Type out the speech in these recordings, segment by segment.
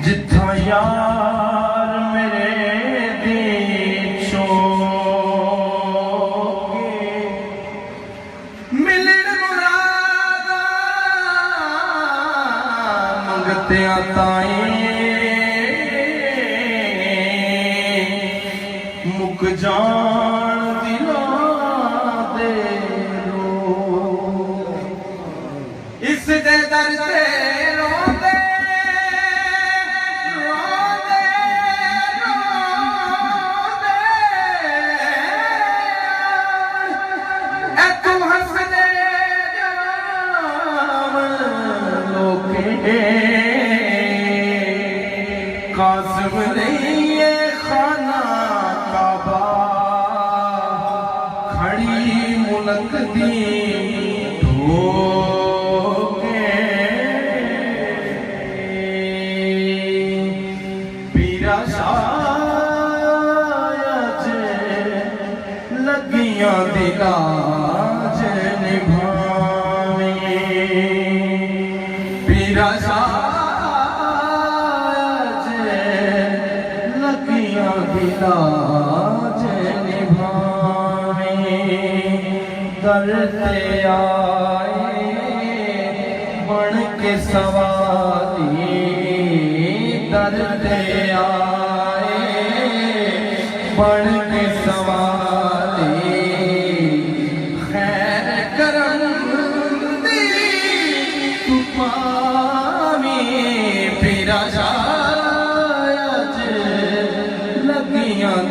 जिथा यार मेरे दी छोगे मिलन मुरादा मंगते ताए मुक जान दिला दे रो इस दे दर से कासिम नहीं ये खाना काबा खड़ी मुलक दी ढोके पीरा शायद लगियां दिला निभावे पीरा लाज निभावे दरते आए बन के सवाली दरते आए बन के सवाली खैर करम दी तू पावी पीरा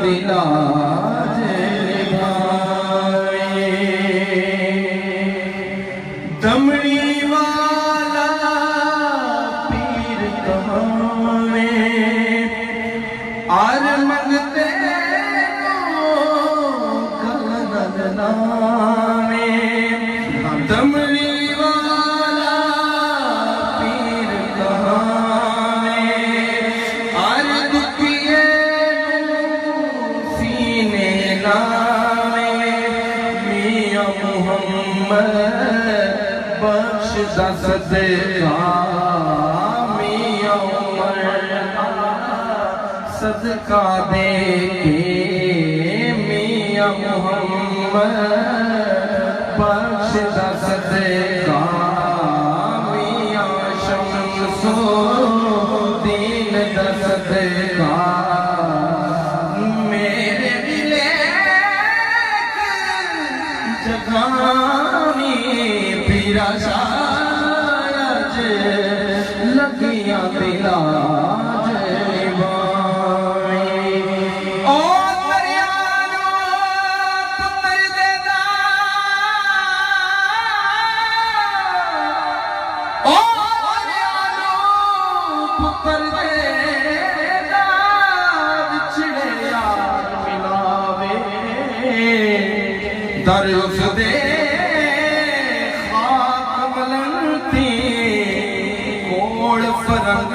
दिलाज निभाए दमड़ी वाला पीर कहावे आर मंगते कलनद नामे दमड़ी वाला पीर कहावे आर दुखिए मियां मुहम्मद बख्श सदका मियां उमर सदका दे मियां मुहम्मद बख्श सदका मियां शमसुद्दीन सदका पीरा शायद लगियां दिलाज निभावे ओ दरियानो पुत्र देदा ओ दरियानो पुत्र देदा विछड़े यार मिलावे दर उस दे फरंग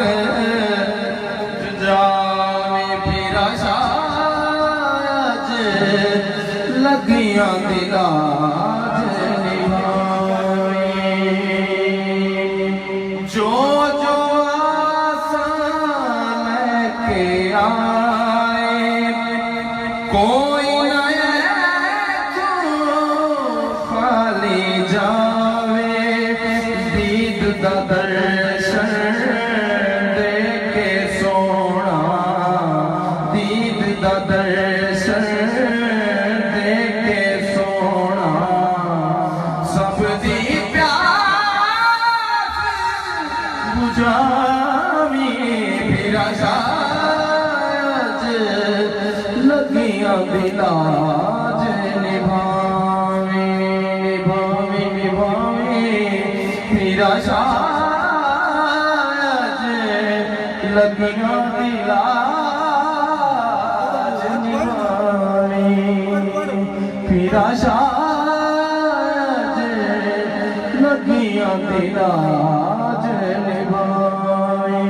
जावे पीरा शायद लगियां दिलाज निभावे जो जो आसान लेके आए कोई नया खाली जावे दीद दा दर्शन दर्शन देखे सोना सब दी प्यास बुझावी पीरा शायद लगियां दिलाज निभावे निभावे पीरा शाह लगियां दी लाज निभावे पीरा शाह लगियां दी लाज निभावे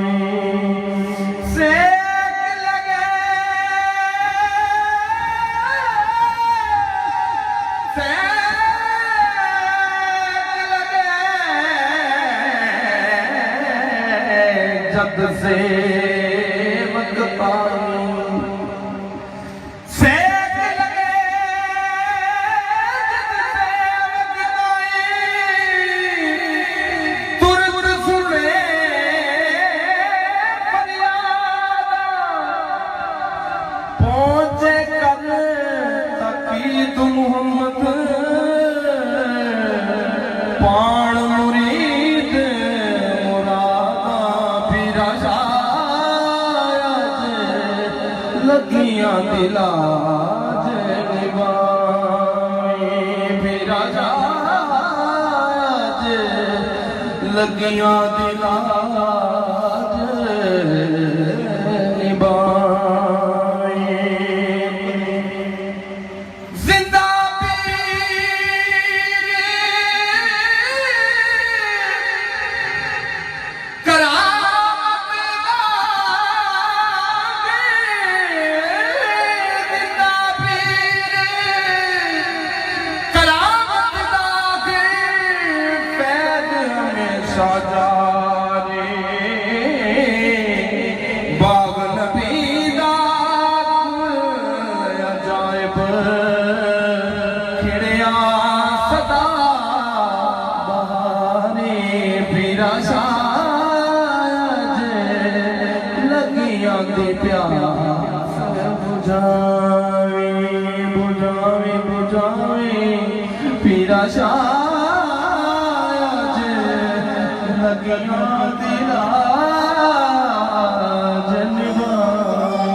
जब से वक्त आई सेक लगे जब से वक्त आई तुरंत सुने फरियाद पहुंचे कर तकीद मोहम्मद पाण मुरीद लगियां दी लाज निभावे पीरा शाह लगियां दी लाज निभावे जिंदा पीर करा बाग नबी दा अजायब खिड़िया सदा बहारे पीरा शाह लगियां दे प्यास बुझावे बुझावे बुझावे पीरा शाह लगियां दी लाज निभावे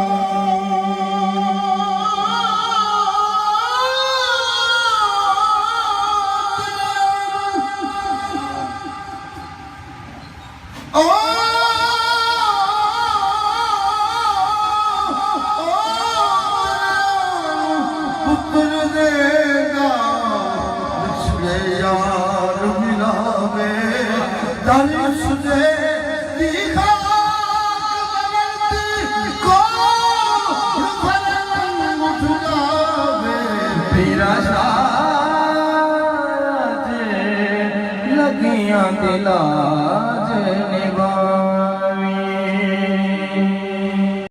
पुत्र देगा जिसने यार मिलावे दानिश दे दिखा को फरक उठ जावे पीरा शाह लगियां दी लाज निभावे